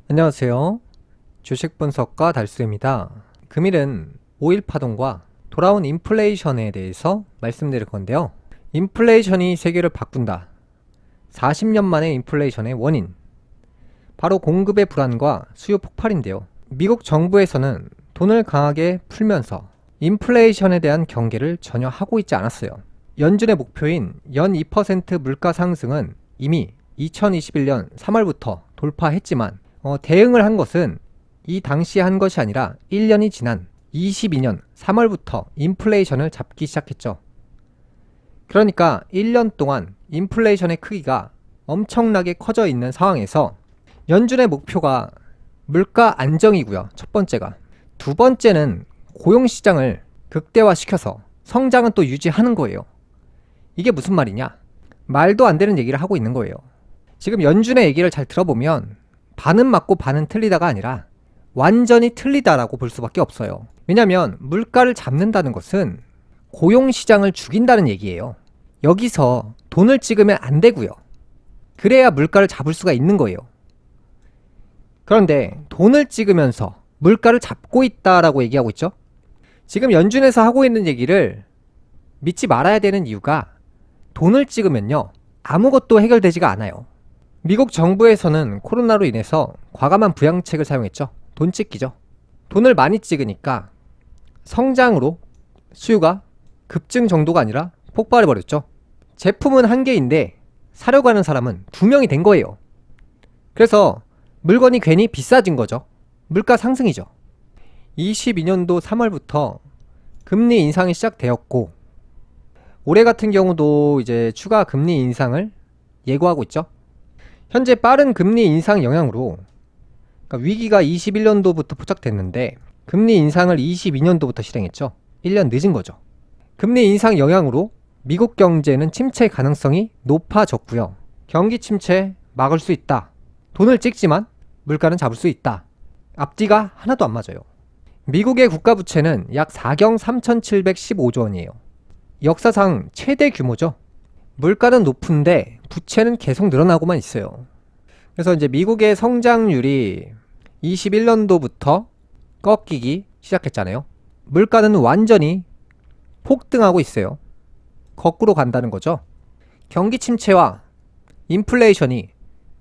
안녕하세요. 주식 분석가 달수입니다. 금일은 5일 파동과 돌아온 인플레이션에 대해서 말씀드릴 건데요. 인플레이션이 세계를 바꾼다. 40년 만의 인플레이션의 원인. 바로 공급의 불안과 수요 폭발인데요. 미국 정부에서는 돈을 강하게 풀면서 인플레이션에 대한 경계를 전혀 하고 있지 않았어요. 연준의 목표인 연 2% 물가 상승은 이미 2021년 3월부터 돌파했지만 대응을 한 것은 이 당시에 한 것이 아니라 1년이 지난 22년 3월부터 인플레이션을 잡기 시작했죠. 그러니까 1년 동안 인플레이션의 크기가 엄청나게 커져 있는 상황에서 연준의 목표가 물가 안정이고요. 첫 번째가. 두 번째는 고용시장을 극대화시켜서 성장은 또 유지하는 거예요. 이게 무슨 말이냐? 말도 안 되는 얘기를 하고 있는 거예요. 지금 연준의 얘기를 잘 들어보면 반은 맞고 반은 틀리다가 아니라 완전히 틀리다라고 볼 수밖에 없어요. 왜냐하면 물가를 잡는다는 것은 고용시장을 죽인다는 얘기예요. 여기서 돈을 찍으면 안 되고요. 그래야 물가를 잡을 수가 있는 거예요. 그런데 돈을 찍으면서 물가를 잡고 있다라고 얘기하고 있죠. 지금 연준에서 하고 있는 얘기를 믿지 말아야 되는 이유가 돈을 찍으면요, 아무것도 해결되지가 않아요. 미국 정부에서는 코로나로 인해서 과감한 부양책을 사용했죠. 돈 찍기죠. 돈을 많이 찍으니까 성장으로 수요가 급증 정도가 아니라 폭발해버렸죠. 제품은 한 개인데 사려고 하는 사람은 2명이 된 거예요. 그래서 물건이 괜히 비싸진 거죠. 물가 상승이죠. 22년도 3월부터 금리 인상이 시작되었고, 올해 같은 경우도 이제 추가 금리 인상을 예고하고 있죠. 현재 빠른 금리 인상 영향으로, 그러니까 위기가 21년도부터 포착됐는데 금리 인상을 22년도부터 실행했죠. 1년 늦은 거죠. 금리 인상 영향으로 미국 경제는 침체 가능성이 높아졌고요. 경기 침체 막을 수 있다. 돈을 찍지만 물가는 잡을 수 있다. 앞뒤가 하나도 안 맞아요. 미국의 국가부채는 약 4경 3,715조 원이에요. 역사상 최대 규모죠. 물가는 높은데 부채는 계속 늘어나고만 있어요. 그래서 이제 미국의 성장률이 21년도부터 꺾이기 시작했잖아요. 물가는 완전히 폭등하고 있어요. 거꾸로 간다는 거죠. 경기 침체와 인플레이션이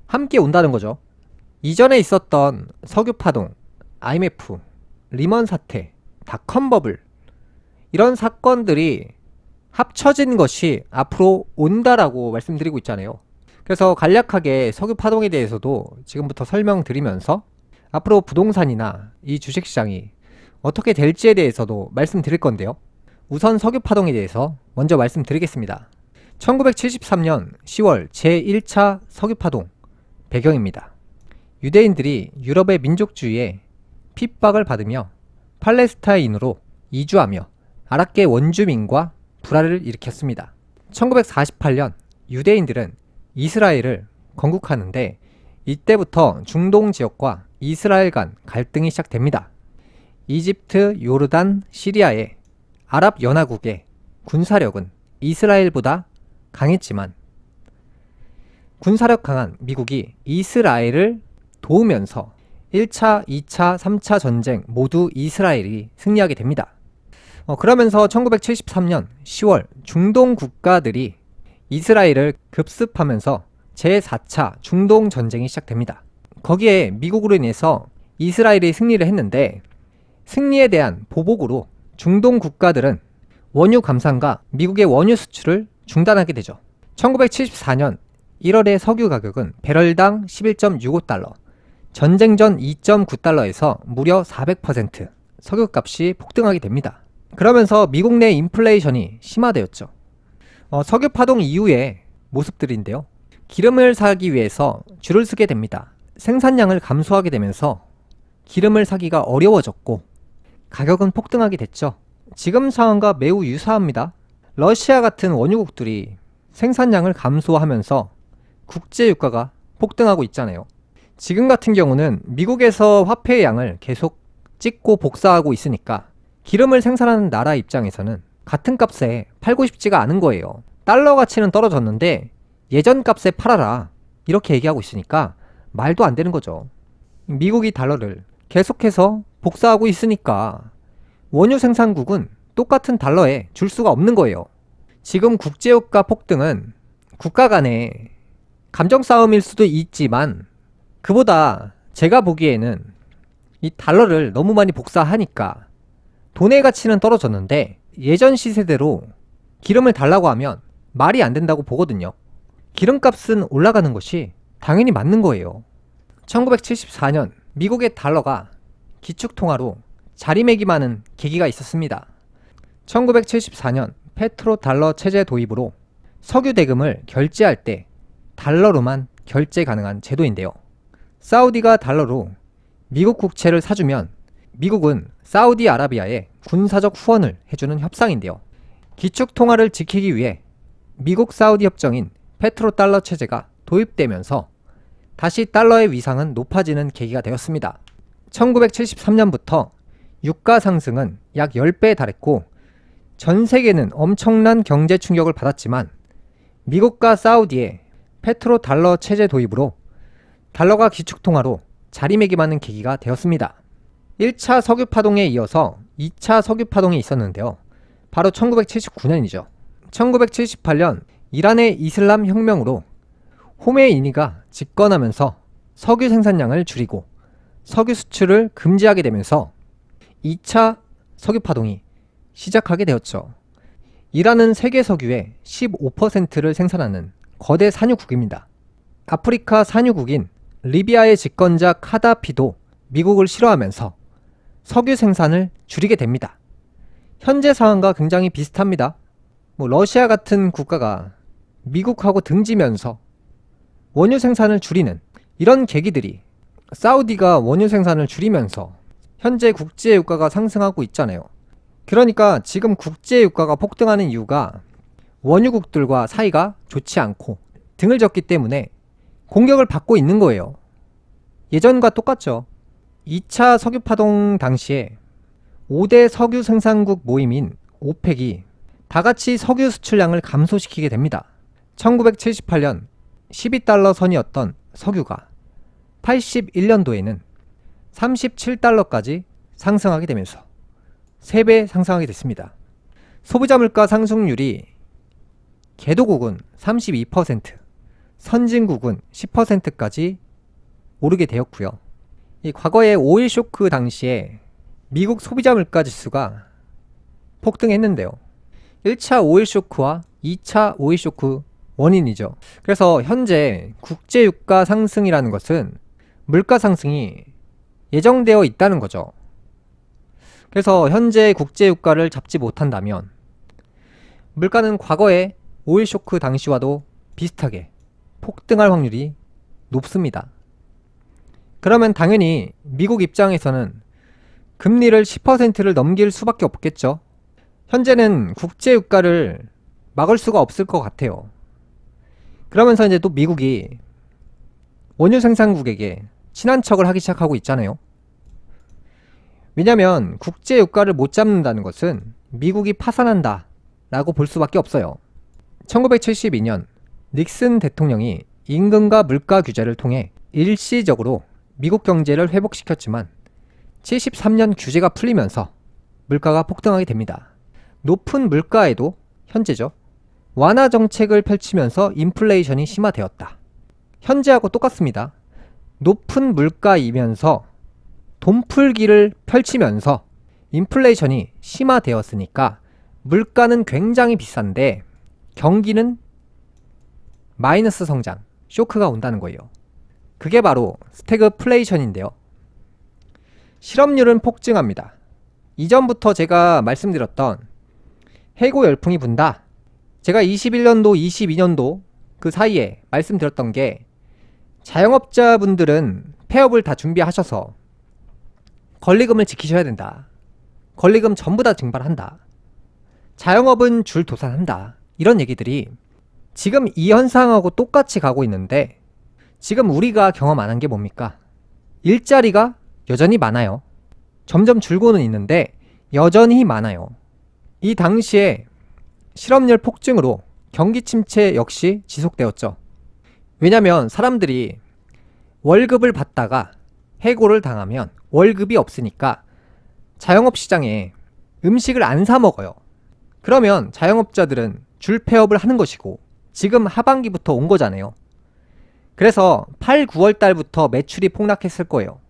함께 온다는 거죠. 이전에 있었던 석유 파동, IMF, 리먼 사태, 닷컴 버블, 이런 사건들이 합쳐진 것이 앞으로 온다라고 말씀드리고 있잖아요. 그래서 간략하게 석유 파동에 대해서도 지금부터 설명드리면서 앞으로 부동산이나 이 주식시장이 어떻게 될지에 대해서도 말씀드릴 건데요. 우선 석유 파동에 대해서 먼저 말씀드리겠습니다. 1973년 10월 제1차 석유 파동 배경입니다. 유대인들이 유럽의 민족주의에 핍박을 받으며 팔레스타인으로 이주하며 아랍계 원주민과 불화를 일으켰습니다. 1948년 유대인들은 이스라엘을 건국하는데 이때부터 중동 지역과 이스라엘 간 갈등이 시작됩니다. 이집트, 요르단, 시리아의 아랍연합국의 군사력은 이스라엘보다 강했지만 군사력 강한 미국이 이스라엘을 도우면서 1차, 2차, 3차 전쟁 모두 이스라엘이 승리하게 됩니다. 그러면서 1973년 10월 중동 국가들이 이스라엘을 급습하면서 제4차 중동 전쟁이 시작됩니다. 거기에 미국으로 인해서 이스라엘이 승리를 했는데, 승리에 대한 보복으로 중동 국가들은 원유 감산과 미국의 원유 수출을 중단하게 되죠. 1974년 1월의 석유 가격은 배럴당 11.65달러, 전쟁 전 2.9달러에서 무려 400% 석유값이 폭등하게 됩니다. 그러면서 미국 내 인플레이션이 심화되었죠. 석유 파동 이후의 모습들인데요. 기름을 사기 위해서 줄을 서게 됩니다. 생산량을 감소하게 되면서 기름을 사기가 어려워졌고 가격은 폭등하게 됐죠. 지금 상황과 매우 유사합니다. 러시아 같은 원유국들이 생산량을 감소하면서 국제유가가 폭등하고 있잖아요. 지금 같은 경우는 미국에서 화폐의 양을 계속 찍고 복사하고 있으니까 기름을 생산하는 나라 입장에서는 같은 값에 팔고 싶지가 않은 거예요. 달러 가치는 떨어졌는데 예전 값에 팔아라, 이렇게 얘기하고 있으니까 말도 안 되는 거죠. 미국이 달러를 계속해서 복사하고 있으니까 원유 생산국은 똑같은 달러에 줄 수가 없는 거예요. 지금 국제유가 폭등은 국가 간의 감정 싸움일 수도 있지만 그보다 제가 보기에는 이 달러를 너무 많이 복사하니까 돈의 가치는 떨어졌는데 예전 시세대로 기름을 달라고 하면 말이 안 된다고 보거든요. 기름값은 올라가는 것이 당연히 맞는 거예요. 1974년 미국의 달러가 기축통화로 자리매김하는 계기가 있었습니다. 1974년 페트로 달러 체제 도입으로 석유 대금을 결제할 때 달러로만 결제 가능한 제도인데요. 사우디가 달러로 미국 국채를 사주면 미국은 사우디아라비아에 군사적 후원을 해주는 협상인데요. 기축통화를 지키기 위해 미국 사우디 협정인 페트로 달러 체제가 도입되면서 다시 달러의 위상은 높아지는 계기가 되었습니다. 1973년부터 유가 상승은 약 10배에 달했고 전 세계는 엄청난 경제 충격을 받았지만 미국과 사우디의 페트로 달러 체제 도입으로 달러가 기축통화로 자리매김하는 계기가 되었습니다. 1차 석유 파동에 이어서 2차 석유 파동이 있었는데요. 바로 1979년이죠. 1978년 이란의 이슬람 혁명으로 호메이니가 집권하면서 석유 생산량을 줄이고 석유 수출을 금지하게 되면서 2차 석유 파동이 시작하게 되었죠. 이란은 세계 석유의 15%를 생산하는 거대 산유국입니다. 아프리카 산유국인 리비아의 집권자 카다피도 미국을 싫어하면서 석유 생산을 줄이게 됩니다. 현재 상황과 굉장히 비슷합니다. 러시아 같은 국가가 미국하고 등지면서 원유 생산을 줄이는 이런 계기들이 사우디가 원유 생산을 줄이면서 현재 국제유가가 상승하고 있잖아요. 그러니까 지금 국제유가가 폭등하는 이유가 원유국들과 사이가 좋지 않고 등을 졌기 때문에 공격을 받고 있는 거예요. 예전과 똑같죠. 2차 석유 파동 당시에 5대 석유 생산국 모임인 오펙이 다같이 석유 수출량을 감소시키게 됩니다. 1978년 12달러 선이었던 석유가 81년도에는 37달러까지 상승하게 되면서 3배 상승하게 됐습니다. 소비자 물가 상승률이 개도국은 32%, 선진국은 10%까지 오르게 되었고요. 이 과거의 오일 쇼크 당시에 미국 소비자 물가 지수가 폭등했는데요. 1차 오일 쇼크와 2차 오일 쇼크 원인이죠. 그래서 현재 국제 유가 상승이라는 것은 물가 상승이 예정되어 있다는 거죠. 그래서 현재 국제 유가를 잡지 못한다면 물가는 과거의 오일 쇼크 당시와도 비슷하게 폭등할 확률이 높습니다. 그러면 당연히 미국 입장에서는 금리를 10%를 넘길 수밖에 없겠죠. 현재는 국제 유가를 막을 수가 없을 것 같아요. 그러면서 이제 또 미국이 원유 생산국에게 친한 척을 하기 시작하고 있잖아요. 왜냐면 국제 유가를 못 잡는다는 것은 미국이 파산한다 라고 볼 수밖에 없어요. 1972년 닉슨 대통령이 임금과 물가 규제를 통해 일시적으로 미국 경제를 회복시켰지만 73년 규제가 풀리면서 물가가 폭등하게 됩니다. 높은 물가에도 현재죠. 완화 정책을 펼치면서 인플레이션이 심화되었다. 현재하고 똑같습니다. 높은 물가이면서 돈풀기를 펼치면서 인플레이션이 심화되었으니까 물가는 굉장히 비싼데 경기는 마이너스 성장, 쇼크가 온다는 거예요. 그게 바로 스태그플레이션인데요. 실업률은 폭증합니다. 이전부터 제가 말씀드렸던 해고 열풍이 분다. 제가 21년도, 22년도 그 사이에 말씀드렸던 게 자영업자분들은 폐업을 다 준비하셔서 권리금을 지키셔야 된다. 권리금 전부 다 증발한다. 자영업은 줄도산한다. 이런 얘기들이 지금 이 현상하고 똑같이 가고 있는데 지금 우리가 경험 안 한 게 뭡니까? 일자리가 여전히 많아요. 점점 줄고는 있는데 여전히 많아요. 이 당시에 실업률 폭증으로 경기 침체 역시 지속되었죠. 왜냐면 사람들이 월급을 받다가 해고를 당하면 월급이 없으니까 자영업 시장에 음식을 안 사 먹어요. 그러면 자영업자들은 줄폐업을 하는 것이고 지금 하반기부터 온 거잖아요. 그래서 8, 9월 달부터 매출이 폭락했을 거예요.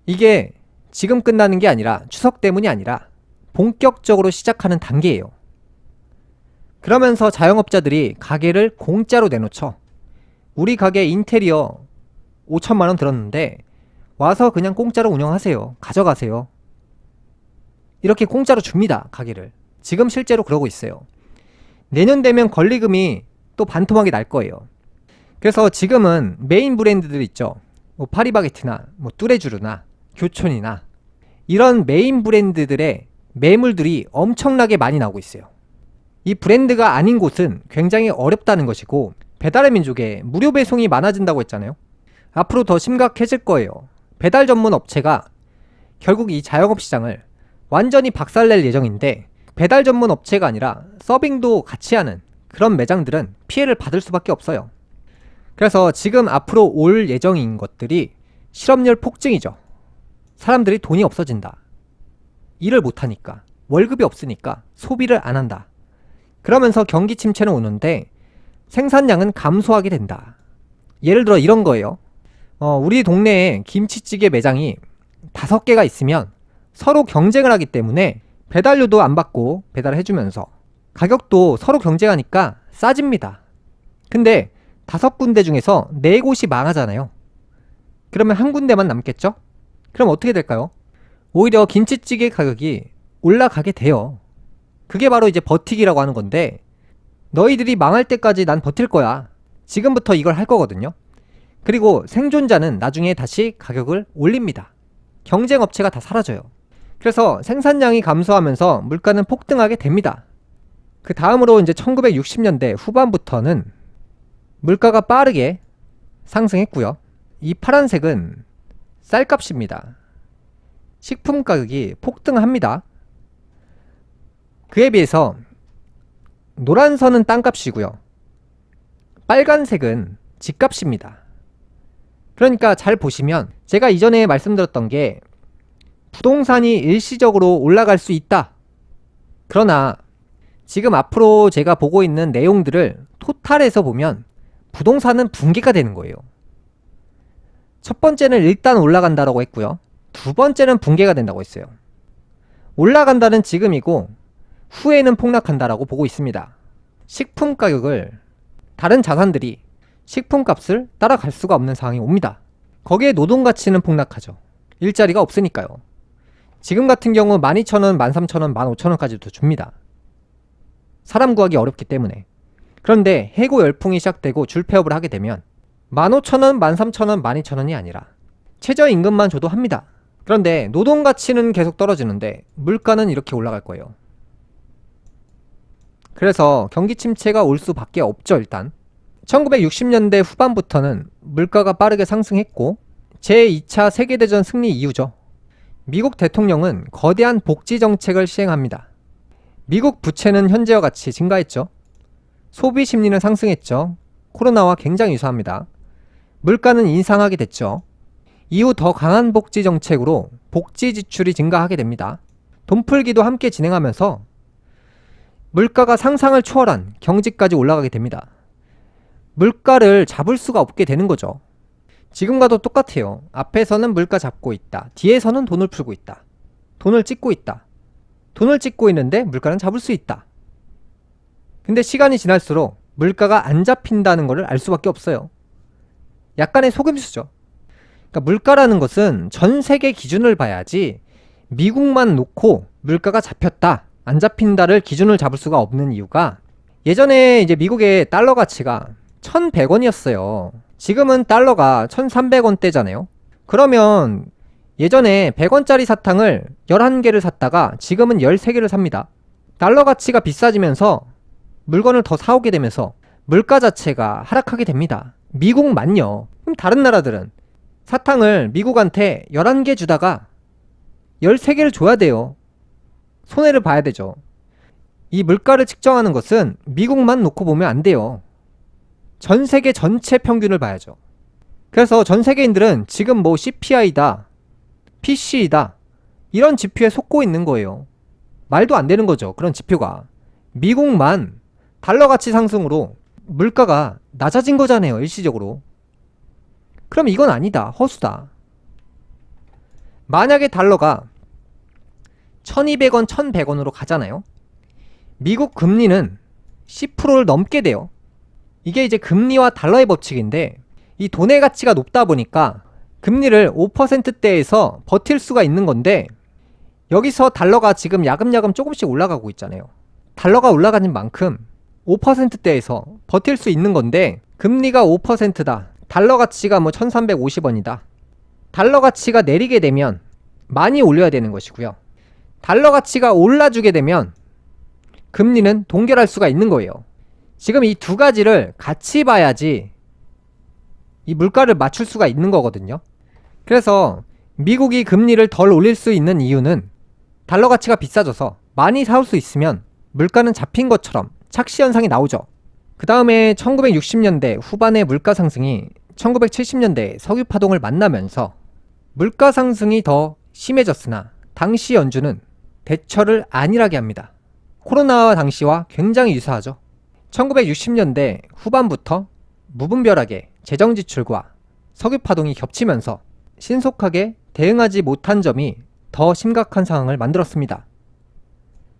이게 지금 끝나는 게 아니라 추석 때문이 아니라 본격적으로 시작하는 단계예요. 그러면서 자영업자들이 가게를 공짜로 내놓죠. 우리 가게 인테리어 5천만 원 들었는데 와서 그냥 공짜로 운영하세요. 가져가세요. 이렇게 공짜로 줍니다. 가게를. 지금 실제로 그러고 있어요. 내년 되면 권리금이 또 반토막이 날 거예요. 그래서 지금은 메인 브랜드들 있죠. 뭐 파리바게트나 뭐 뚜레쥬르나 교촌이나 이런 메인 브랜드들의 매물들이 엄청나게 많이 나오고 있어요. 이 브랜드가 아닌 곳은 굉장히 어렵다는 것이고 배달의 민족에 무료 배송이 많아진다고 했잖아요. 앞으로 더 심각해질 거예요. 배달 전문 업체가 결국 이 자영업 시장을 완전히 박살낼 예정인데 배달 전문 업체가 아니라 서빙도 같이 하는 그런 매장들은 피해를 받을 수밖에 없어요. 그래서 지금 앞으로 올 예정인 것들이 실업률 폭증이죠. 사람들이 돈이 없어진다. 일을 못하니까, 월급이 없으니까 소비를 안 한다. 그러면서 경기 침체는 오는데 생산량은 감소하게 된다. 예를 들어 이런 거예요. 우리 동네에 김치찌개 매장이 5개가 있으면 서로 경쟁을 하기 때문에 배달료도 안 받고 배달을 해주면서 가격도 서로 경쟁하니까 싸집니다. 근데 5군데 중에서 4곳이 망하잖아요. 그러면 한 군데만 남겠죠? 그럼 어떻게 될까요? 오히려 김치찌개 가격이 올라가게 돼요. 그게 바로 이제 버티기라고 하는 건데 너희들이 망할 때까지 난 버틸 거야. 지금부터 이걸 할 거거든요. 그리고 생존자는 나중에 다시 가격을 올립니다. 경쟁 업체가 다 사라져요. 그래서 생산량이 감소하면서 물가는 폭등하게 됩니다. 그 다음으로 이제 1960년대 후반부터는 물가가 빠르게 상승했고요. 이 파란색은 쌀값입니다. 식품 가격이 폭등합니다. 그에 비해서 노란 선은 땅값이고요. 빨간색은 집값입니다. 그러니까 잘 보시면 제가 이전에 말씀드렸던 게 부동산이 일시적으로 올라갈 수 있다. 그러나 지금 앞으로 제가 보고 있는 내용들을 토탈해서 보면 부동산은 붕괴가 되는 거예요. 첫 번째는 일단 올라간다라고 했고요. 두 번째는 붕괴가 된다고 했어요. 올라간다는 지금이고 후에는 폭락한다라고 보고 있습니다. 식품 가격을 다른 자산들이 식품값을 따라갈 수가 없는 상황이 옵니다. 거기에 노동 가치는 폭락하죠. 일자리가 없으니까요. 지금 같은 경우 12,000원, 13,000원, 15,000원까지도 줍니다. 사람 구하기 어렵기 때문에. 그런데 해고 열풍이 시작되고 줄폐업을 하게 되면 15,000원, 13,000원, 12,000원이 아니라 최저임금만 줘도 합니다. 그런데 노동 가치는 계속 떨어지는데 물가는 이렇게 올라갈 거예요. 그래서 경기 침체가 올 수밖에 없죠. 일단 1960년대 후반부터는 물가가 빠르게 상승했고 제2차 세계대전 승리 이후죠. 미국 대통령은 거대한 복지 정책을 시행합니다. 미국 부채는 현재와 같이 증가했죠. 소비 심리는 상승했죠. 코로나와 굉장히 유사합니다. 물가는 인상하게 됐죠. 이후 더 강한 복지 정책으로 복지 지출이 증가하게 됩니다. 돈풀기도 함께 진행하면서 물가가 상상을 초월한 경지까지 올라가게 됩니다. 물가를 잡을 수가 없게 되는 거죠. 지금과도 똑같아요. 앞에서는 물가 잡고 있다. 뒤에서는 돈을 풀고 있다. 돈을 찍고 있다. 돈을 찍고 있는데 물가는 잡을 수 있다. 근데 시간이 지날수록 물가가 안 잡힌다는 것을 알 수밖에 없어요. 약간의 속임수죠. 그러니까 물가라는 것은 전 세계 기준을 봐야지 미국만 놓고 물가가 잡혔다, 안 잡힌다를 기준을 잡을 수가 없는 이유가 예전에 이제 미국의 달러 가치가 1,100원이었어요. 지금은 달러가 1,300원대잖아요. 그러면 예전에 100원짜리 사탕을 11개를 샀다가 지금은 13개를 삽니다. 달러 가치가 비싸지면서 물건을 더 사오게 되면서 물가 자체가 하락하게 됩니다. 미국만요. 그럼 다른 나라들은 사탕을 미국한테 11개 주다가 13개를 줘야 돼요. 손해를 봐야 되죠. 이 물가를 측정하는 것은 미국만 놓고 보면 안 돼요. 전 세계 전체 평균을 봐야죠. 그래서 전 세계인들은 지금 뭐 CPI다, PC이다. 이런 지표에 속고 있는 거예요. 말도 안 되는 거죠. 그런 지표가. 미국만 달러 가치 상승으로 물가가 낮아진 거잖아요. 일시적으로. 그럼 이건 아니다. 허수다. 만약에 달러가 1200원, 1100원으로 가잖아요. 미국 금리는 10%를 넘게 돼요. 이게 이제 금리와 달러의 법칙인데 이 돈의 가치가 높다 보니까 금리를 5%대에서 버틸 수가 있는 건데 여기서 달러가 지금 야금야금 조금씩 올라가고 있잖아요. 달러가 올라가는 만큼 5%대에서 버틸 수 있는 건데 금리가 5%다. 달러 가치가 뭐 1350원이다. 달러 가치가 내리게 되면 많이 올려야 되는 것이고요. 달러 가치가 올라주게 되면 금리는 동결할 수가 있는 거예요. 지금 이 두 가지를 같이 봐야지 이 물가를 맞출 수가 있는 거거든요. 그래서 미국이 금리를 덜 올릴 수 있는 이유는 달러 가치가 비싸져서 많이 사올 수 있으면 물가는 잡힌 것처럼 착시 현상이 나오죠. 그 다음에 1960년대 후반의 물가 상승이 1970년대 석유 파동을 만나면서 물가 상승이 더 심해졌으나 당시 연준은 대처를 안일하게 합니다. 코로나와 당시와 굉장히 유사하죠. 1960년대 후반부터 무분별하게 재정 지출과 석유 파동이 겹치면서 신속하게 대응하지 못한 점이 더 심각한 상황을 만들었습니다.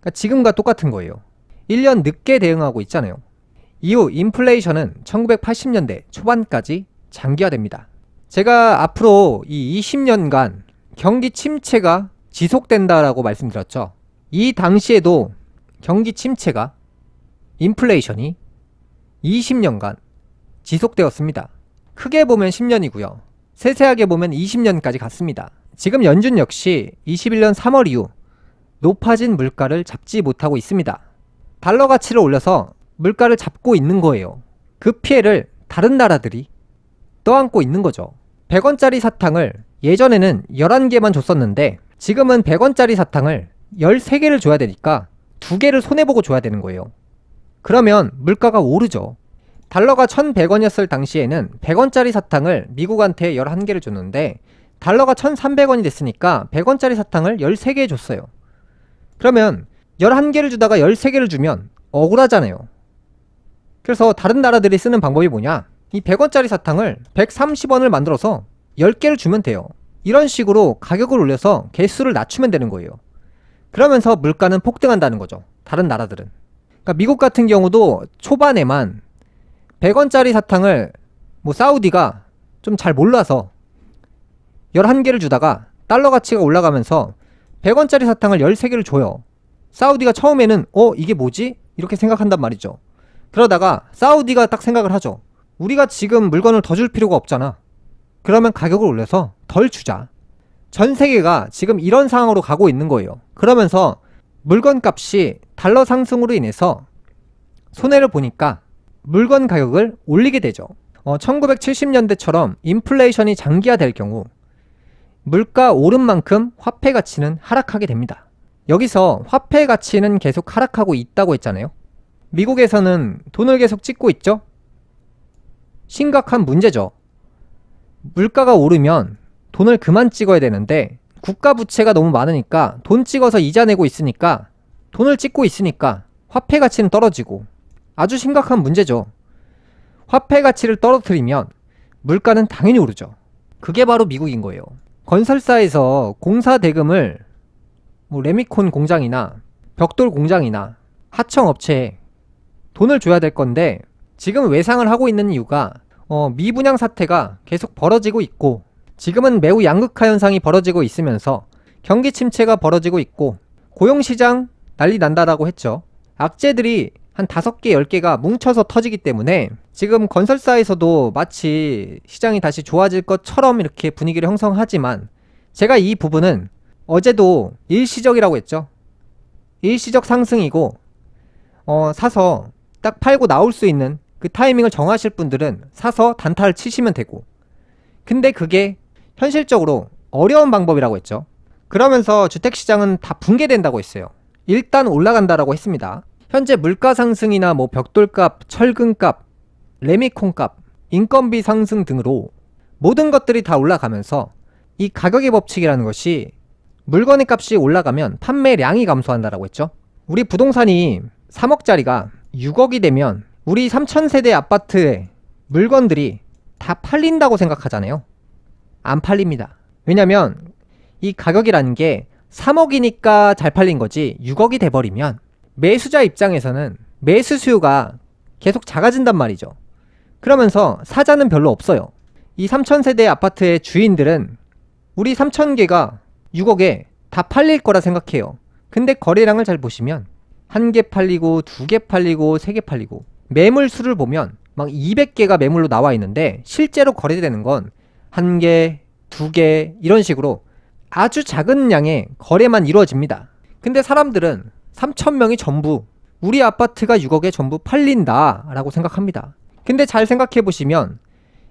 그러니까 지금과 똑같은 거예요. 1년 늦게 대응하고 있잖아요. 이후 인플레이션은 1980년대 초반까지 장기화됩니다. 제가 앞으로 이 20년간 경기 침체가 지속된다라고 말씀드렸죠. 이 당시에도 경기 침체가 인플레이션이 20년간 지속되었습니다. 크게 보면 10년이고요. 세세하게 보면 20년까지 갔습니다. 지금 연준 역시 21년 3월 이후 높아진 물가를 잡지 못하고 있습니다. 달러 가치를 올려서 물가를 잡고 있는 거예요. 그 피해를 다른 나라들이 떠안고 있는 거죠. 100원짜리 사탕을 예전에는 11개만 줬었는데 지금은 100원짜리 사탕을 13개를 줘야 되니까 2개를 손해보고 줘야 되는 거예요. 그러면 물가가 오르죠. 달러가 1100원이었을 당시에는 100원짜리 사탕을 미국한테 11개를 줬는데 달러가 1300원이 됐으니까 100원짜리 사탕을 13개 줬어요. 그러면 11개를 주다가 13개를 주면 억울하잖아요. 그래서 다른 나라들이 쓰는 방법이 뭐냐? 이 100원짜리 사탕을 130원을 만들어서 10개를 주면 돼요. 이런 식으로 가격을 올려서 개수를 낮추면 되는 거예요. 그러면서 물가는 폭등한다는 거죠. 다른 나라들은. 그러니까 미국 같은 경우도 초반에만 100원짜리 사탕을 뭐 사우디가 좀 잘 몰라서 11개를 주다가 달러 가치가 올라가면서 100원짜리 사탕을 13개를 줘요. 사우디가 처음에는 이게 뭐지? 이렇게 생각한단 말이죠. 그러다가 사우디가 딱 생각을 하죠. 우리가 지금 물건을 더 줄 필요가 없잖아. 그러면 가격을 올려서 덜 주자. 전 세계가 지금 이런 상황으로 가고 있는 거예요. 그러면서 물건 값이 달러 상승으로 인해서 손해를 보니까 물건 가격을 올리게 되죠. 1970년대처럼 인플레이션이 장기화될 경우 물가 오른 만큼 화폐 가치는 하락하게 됩니다. 여기서 화폐 가치는 계속 하락하고 있다고 했잖아요. 미국에서는 돈을 계속 찍고 있죠. 심각한 문제죠. 물가가 오르면 돈을 그만 찍어야 되는데 국가 부채가 너무 많으니까 돈 찍어서 이자 내고 있으니까 돈을 찍고 있으니까 화폐 가치는 떨어지고 아주 심각한 문제죠. 화폐 가치를 떨어뜨리면 물가는 당연히 오르죠. 그게 바로 미국인 거예요. 건설사에서 공사 대금을 뭐 레미콘 공장이나 벽돌 공장이나 하청업체에 돈을 줘야 될 건데 지금 외상을 하고 있는 이유가 미분양 사태가 계속 벌어지고 있고 지금은 매우 양극화 현상이 벌어지고 있으면서 경기 침체가 벌어지고 있고 고용시장 난리 난다라고 했죠. 악재들이 한 5개, 10개가 뭉쳐서 터지기 때문에 지금 건설사에서도 마치 시장이 다시 좋아질 것처럼 이렇게 분위기를 형성하지만 제가 이 부분은 어제도 일시적이라고 했죠. 일시적 상승이고 사서 딱 팔고 나올 수 있는 그 타이밍을 정하실 분들은 사서 단타를 치시면 되고 근데 그게 현실적으로 어려운 방법이라고 했죠. 그러면서 주택시장은 다 붕괴된다고 했어요. 일단 올라간다라고 했습니다. 현재 물가 상승이나 뭐 벽돌값, 철근값, 레미콘값, 인건비 상승 등으로 모든 것들이 다 올라가면서 이 가격의 법칙이라는 것이 물건의 값이 올라가면 판매량이 감소한다라고 했죠. 우리 부동산이 3억짜리가 6억이 되면 우리 3000세대 아파트의 물건들이 다 팔린다고 생각하잖아요. 안 팔립니다. 왜냐면 이 가격이라는 게 3억이니까 잘 팔린 거지 6억이 돼버리면 매수자 입장에서는 매수 수요가 계속 작아진단 말이죠. 그러면서 사자는 별로 없어요. 이 3000세대 아파트의 주인들은 우리 3000개가 6억에 다 팔릴 거라 생각해요. 근데 거래량을 잘 보시면 1개 팔리고 2개 팔리고 3개 팔리고 매물 수를 보면 막 200개가 매물로 나와 있는데 실제로 거래되는 건 1개, 2개 이런 식으로 아주 작은 양의 거래만 이루어집니다. 근데 사람들은 3,000명이 전부 우리 아파트가 6억에 전부 팔린다 라고 생각합니다. 근데 잘 생각해 보시면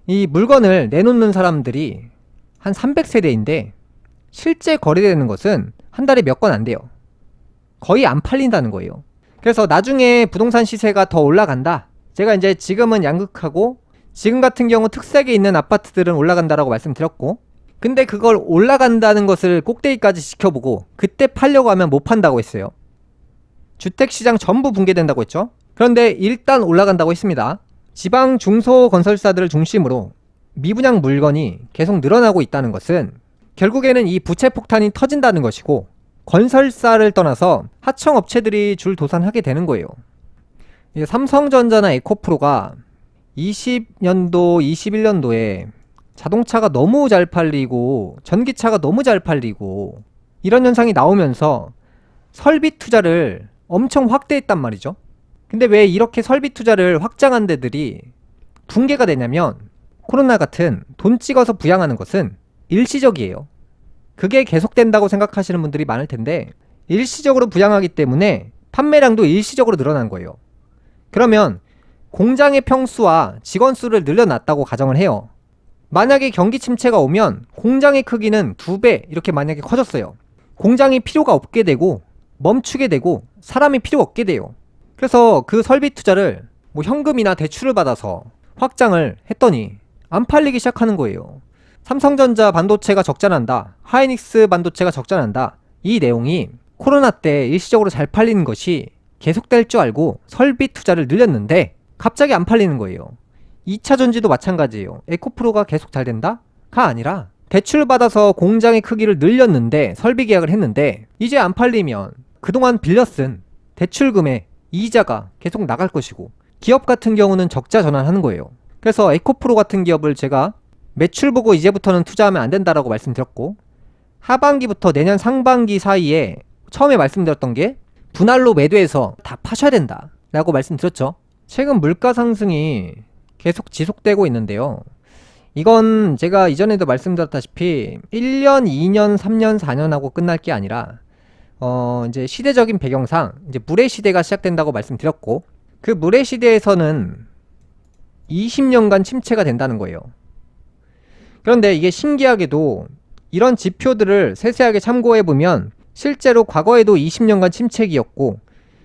이 물건을 내놓는 사람들이 한 300세대인데 실제 거래되는 것은 한 달에 몇 건 안 돼요. 거의 안 팔린다는 거예요. 그래서 나중에 부동산 시세가 더 올라간다. 제가 이제 지금은 양극하고 지금 같은 경우 특색에 있는 아파트들은 올라간다라고 말씀드렸고, 근데 그걸 올라간다는 것을 꼭대기까지 지켜보고 그때 팔려고 하면 못 판다고 했어요. 주택시장 전부 붕괴된다고 했죠. 그런데 일단 올라간다고 했습니다. 지방 중소건설사들을 중심으로 미분양 물건이 계속 늘어나고 있다는 것은 결국에는 이 부채 폭탄이 터진다는 것이고, 건설사를 떠나서 하청업체들이 줄도산하게 되는 거예요. 삼성전자나 에코프로가 20년도, 21년도에 자동차가 너무 잘 팔리고 전기차가 너무 잘 팔리고 이런 현상이 나오면서 설비 투자를 엄청 확대했단 말이죠. 근데 왜 이렇게 설비 투자를 확장한 데들이 붕괴가 되냐면, 코로나 같은 돈 찍어서 부양하는 것은 일시적이에요. 그게 계속된다고 생각하시는 분들이 많을 텐데, 일시적으로 부양하기 때문에 판매량도 일시적으로 늘어난 거예요. 그러면 공장의 평수와 직원 수를 늘려놨다고 가정을 해요. 만약에 경기 침체가 오면 공장의 크기는 2배 이렇게 만약에 커졌어요. 공장이 필요가 없게 되고 멈추게 되고 사람이 필요 없게 돼요. 그래서 그 설비 투자를 뭐 현금이나 대출을 받아서 확장을 했더니 안 팔리기 시작하는 거예요. 삼성전자 반도체가 적자난다, 하이닉스 반도체가 적자난다, 이 내용이 코로나 때 일시적으로 잘 팔리는 것이 계속될 줄 알고 설비 투자를 늘렸는데 갑자기 안 팔리는 거예요. 2차 전지도 마찬가지예요. 에코프로가 계속 잘 된다? 가 아니라 대출 받아서 공장의 크기를 늘렸는데 설비 계약을 했는데 이제 안 팔리면 그동안 빌려 쓴 대출금의 이자가 계속 나갈 것이고, 기업 같은 경우는 적자 전환하는 거예요. 그래서 에코프로 같은 기업을 제가 매출 보고 이제부터는 투자하면 안 된다라고 말씀드렸고, 하반기부터 내년 상반기 사이에 처음에 말씀드렸던 게 분할로 매도해서 다 파셔야 된다 라고 말씀드렸죠. 최근 물가 상승이 계속 지속되고 있는데요. 이건 제가 이전에도 말씀드렸다시피 1년, 2년, 3년, 4년 하고 끝날 게 아니라 이제 시대적인 배경상 이제 물의 시대가 시작된다고 말씀드렸고, 그 물의 시대에서는 20년간 침체가 된다는 거예요. 그런데 이게 신기하게도 이런 지표들을 세세하게 참고해보면 실제로 과거에도 20년간 침체기였고,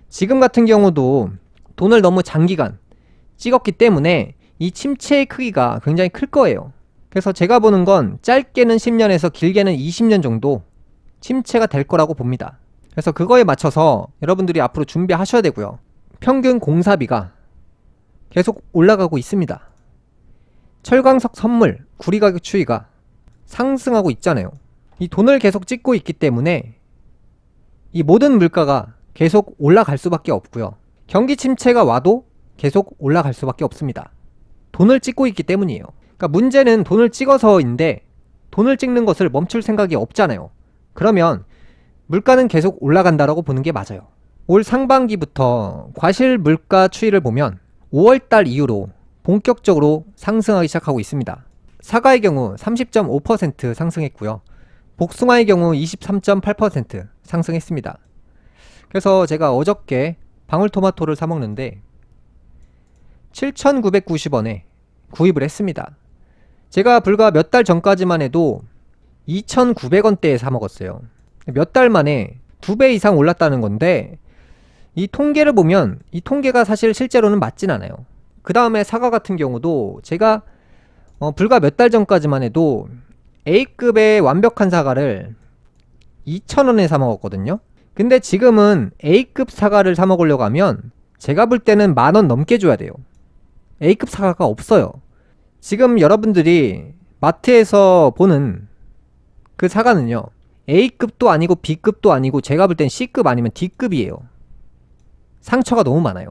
지금 같은 경우도 돈을 너무 장기간 찍었기 때문에 이 침체의 크기가 굉장히 클 거예요. 그래서 제가 보는 건 짧게는 10년에서 길게는 20년 정도 침체가 될 거라고 봅니다. 그래서 그거에 맞춰서 여러분들이 앞으로 준비하셔야 되고요. 평균 공사비가 계속 올라가고 있습니다. 철광석 선물, 구리 가격 추이가 상승하고 있잖아요. 이 돈을 계속 찍고 있기 때문에 이 모든 물가가 계속 올라갈 수밖에 없고요. 경기 침체가 와도 계속 올라갈 수밖에 없습니다. 돈을 찍고 있기 때문이에요. 그러니까 문제는 돈을 찍어서인데 돈을 찍는 것을 멈출 생각이 없잖아요. 그러면 물가는 계속 올라간다라고 보는 게 맞아요. 올 상반기부터 과실 물가 추이를 보면 5월달 이후로 본격적으로 상승하기 시작하고 있습니다. 사과의 경우 30.5% 상승했고요. 복숭아의 경우 23.8% 상승했습니다. 그래서 제가 어저께 방울토마토를 사 먹는데 7,990원에 구입을 했습니다. 제가 불과 몇 달 전까지만 해도 2,900원대에 사 먹었어요. 몇 달 만에 2배 이상 올랐다는 건데, 이 통계를 보면 이 통계가 사실 실제로는 맞진 않아요. 그 다음에 사과 같은 경우도 제가 불과 몇 달 전까지만 해도 A급의 완벽한 사과를 2,000원에 사 먹었거든요. 근데 지금은 A급 사과를 사 먹으려고 하면 제가 볼 때는 10,000원 넘게 줘야 돼요. A급 사과가 없어요. 지금 여러분들이 마트에서 보는 그 사과는요, A급도 아니고 B급도 아니고 제가 볼 땐 C급 아니면 D급이에요. 상처가 너무 많아요.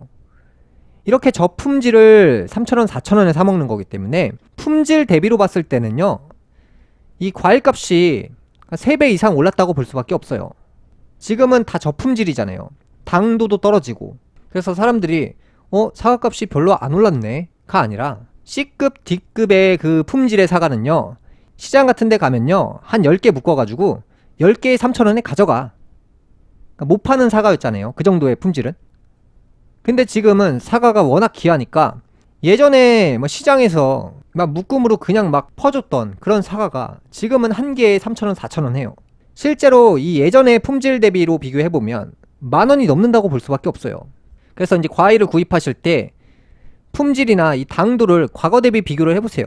이렇게 저품질을 3,000원, 4,000원에 사 먹는 거기 때문에 품질 대비로 봤을 때는요, 이 과일값이 3배 이상 올랐다고 볼 수밖에 없어요. 지금은 다 저품질이잖아요. 당도도 떨어지고. 그래서 사람들이 사과값이 별로 안 올랐네 가 아니라 C급, D급의 그 품질의 사과는요, 시장 같은 데 가면요, 한 10개 묶어가지고 10개에 3,000원에 가져가. 그러니까 못 파는 사과였잖아요. 그 정도의 품질은. 근데 지금은 사과가 워낙 귀하니까 예전에 뭐 시장에서 막 묶음으로 그냥 막 퍼줬던 그런 사과가 지금은 한 개에 3,000원, 4,000원 해요. 실제로 이 예전의 품질 대비로 비교해보면 10,000원이 넘는다고 볼 수밖에 없어요. 그래서 이제 과일을 구입하실 때 품질이나 이 당도를 과거 대비 비교를 해보세요.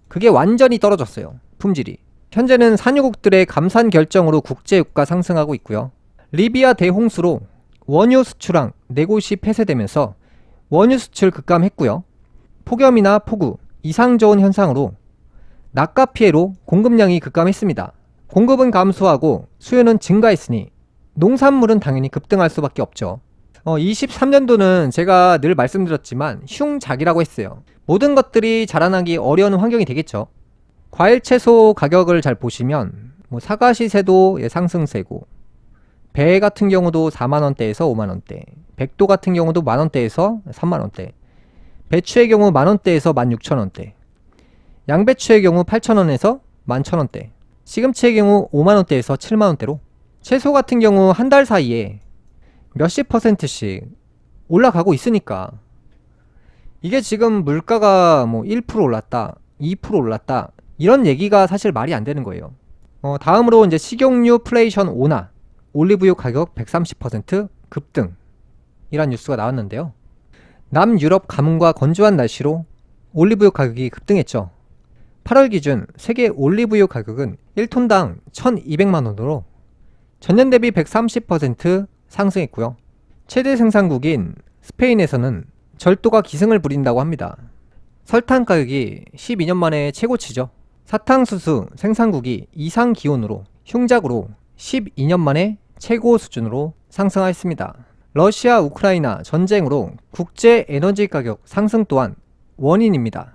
그게 완전히 떨어졌어요. 품질이. 현재는 산유국들의 감산 결정으로 국제유가 상승하고 있고요. 리비아 대홍수로 원유 수출항 4곳이 폐쇄되면서 원유 수출 급감했고요. 폭염이나 폭우, 이상저온 현상으로 낙가 피해로 공급량이 급감했습니다. 공급은 감소하고 수요는 증가했으니 농산물은 당연히 급등할 수밖에 없죠. 23년도는 제가 늘 말씀드렸지만 흉작이라고 했어요. 모든 것들이 자라나기 어려운 환경이 되겠죠. 과일 채소 가격을 잘 보시면 사과 시세도 상승세고, 배 같은 경우도 4만원대에서 5만원대, 백도 같은 경우도 만원대에서 3만원대, 배추의 경우 만원대에서 16,000원대, 양배추의 경우 8,000원에서 11,000원대, 시금치의 경우 5만원대에서 7만원대로 채소 같은 경우 한 달 사이에 몇십 %씩 올라가고 있으니까 이게 지금 물가가 1% 올랐다, 2% 올랐다 이런 얘기가 사실 말이 안 되는 거예요. 다음으로 이제 식용유 플레이션 온화, 올리브유 가격 130% 급등 이란 뉴스가 나왔는데요. 남유럽 가뭄과 건조한 날씨로 올리브유 가격이 급등했죠. 8월 기준 세계 올리브유 가격은 1톤당 1,200만원으로 전년 대비 130% 상승했고요. 최대 생산국인 스페인에서는 절도가 기승을 부린다고 합니다. 설탕 가격이 12년 만에 최고치죠. 사탕수수 생산국이 이상 기온으로 흉작으로 12년 만에 최고 수준으로 상승하였습니다. 러시아 우크라이나 전쟁으로 국제 에너지 가격 상승 또한 원인입니다.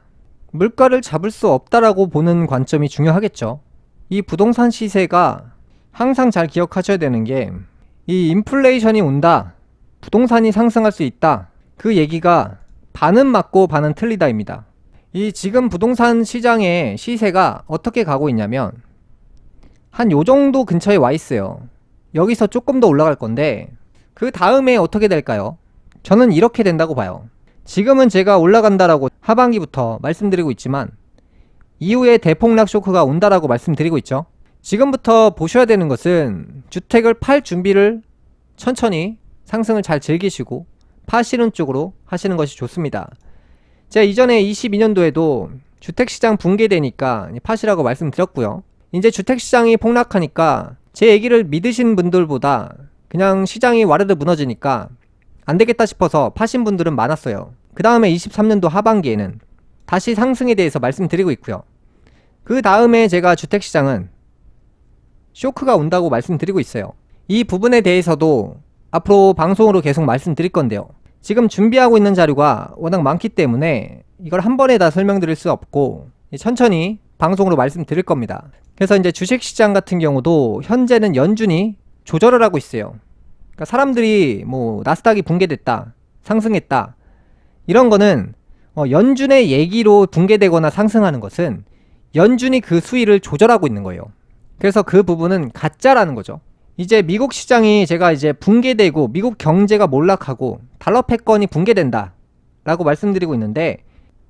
물가를 잡을 수 없다라고 보는 관점이 중요하겠죠. 이 부동산 시세가 항상 잘 기억하셔야 되는 게, 이 인플레이션이 온다, 부동산이 상승할 수 있다, 그 얘기가 반은 맞고 반은 틀리다입니다. 이 지금 부동산 시장의 시세가 어떻게 가고 있냐면 한 요정도 근처에 와 있어요. 여기서 조금 더 올라갈 건데 그 다음에 어떻게 될까요? 저는 이렇게 된다고 봐요. 지금은 제가 올라간다라고 하반기부터 말씀드리고 있지만 이후에 대폭락 쇼크가 온다라고 말씀드리고 있죠. 지금부터 보셔야 되는 것은 주택을 팔 준비를 천천히 상승을 잘 즐기시고 파시는 쪽으로 하시는 것이 좋습니다. 제가 이전에 22년도에도 주택시장 붕괴되니까 파시라고 말씀드렸고요. 이제 주택시장이 폭락하니까 제 얘기를 믿으신 분들보다 그냥 시장이 와르르 무너지니까 안되겠다 싶어서 파신 분들은 많았어요. 그 다음에 23년도 하반기에는 다시 상승에 대해서 말씀드리고 있고요. 그 다음에 제가 주택시장은 쇼크가 온다고 말씀드리고 있어요. 이 부분에 대해서도 앞으로 방송으로 계속 말씀드릴 건데요. 지금 준비하고 있는 자료가 워낙 많기 때문에 이걸 한 번에 다 설명드릴 수 없고 천천히 방송으로 말씀드릴 겁니다. 그래서 이제 주식시장 같은 경우도 현재는 연준이 조절을 하고 있어요. 그러니까 사람들이 나스닥이 붕괴됐다, 상승했다 이런 거는 연준의 얘기로 붕괴되거나 상승하는 것은 연준이 그 수위를 조절하고 있는 거예요. 그래서 그 부분은 가짜라는 거죠. 이제 미국 시장이 제가 이제 붕괴되고 미국 경제가 몰락하고 달러 패권이 붕괴된다 라고 말씀드리고 있는데,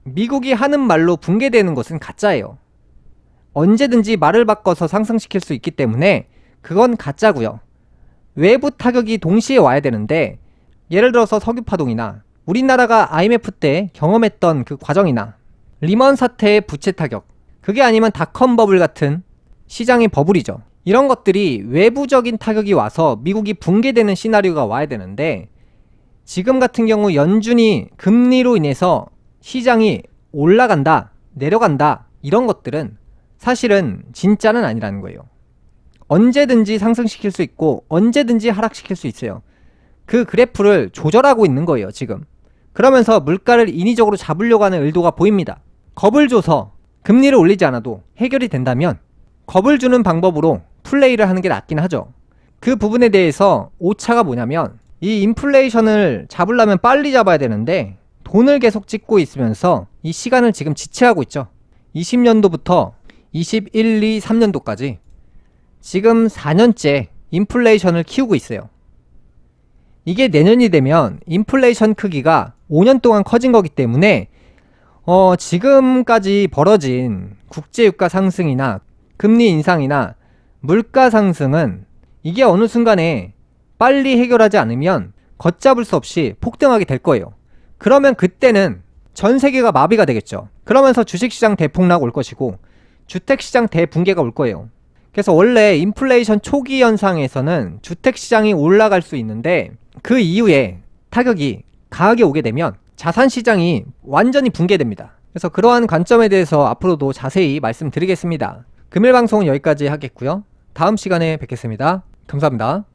미국이 하는 말로 붕괴되는 것은 가짜예요. 언제든지 말을 바꿔서 상승시킬 수 있기 때문에 그건 가짜고요. 외부 타격이 동시에 와야 되는데, 예를 들어서 석유파동이나 우리나라가 IMF 때 경험했던 그 과정이나 리먼 사태의 부채 타격, 그게 아니면 닷컴 버블 같은 시장의 버블이죠. 이런 것들이 외부적인 타격이 와서 미국이 붕괴되는 시나리오가 와야 되는데, 지금 같은 경우 연준이 금리로 인해서 시장이 올라간다, 내려간다, 이런 것들은 사실은 진짜는 아니라는 거예요. 언제든지 상승시킬 수 있고 언제든지 하락시킬 수 있어요. 그 그래프를 조절하고 있는 거예요, 지금. 그러면서 물가를 인위적으로 잡으려고 하는 의도가 보입니다. 겁을 줘서 금리를 올리지 않아도 해결이 된다면 겁을 주는 방법으로 플레이를 하는 게 낫긴 하죠. 그 부분에 대해서 오차가 뭐냐면, 이 인플레이션을 잡으려면 빨리 잡아야 되는데 돈을 계속 찍고 있으면서 이 시간을 지금 지체하고 있죠. 20년도부터 21, 2, 3년도까지 지금 4년째 인플레이션을 키우고 있어요. 이게 내년이 되면 인플레이션 크기가 5년 동안 커진 거기 때문에 지금까지 벌어진 국제유가 상승이나 금리 인상이나 물가 상승은 이게 어느 순간에 빨리 해결하지 않으면 걷잡을 수 없이 폭등하게 될 거예요. 그러면 그때는 전 세계가 마비가 되겠죠. 그러면서 주식시장 대폭락 올 것이고 주택시장 대붕괴가 올 거예요. 그래서 원래 인플레이션 초기 현상에서는 주택시장이 올라갈 수 있는데, 그 이후에 타격이 강하게 오게 되면 자산시장이 완전히 붕괴됩니다. 그래서 그러한 관점에 대해서 앞으로도 자세히 말씀드리겠습니다. 금일 방송은 여기까지 하겠고요. 다음 시간에 뵙겠습니다. 감사합니다.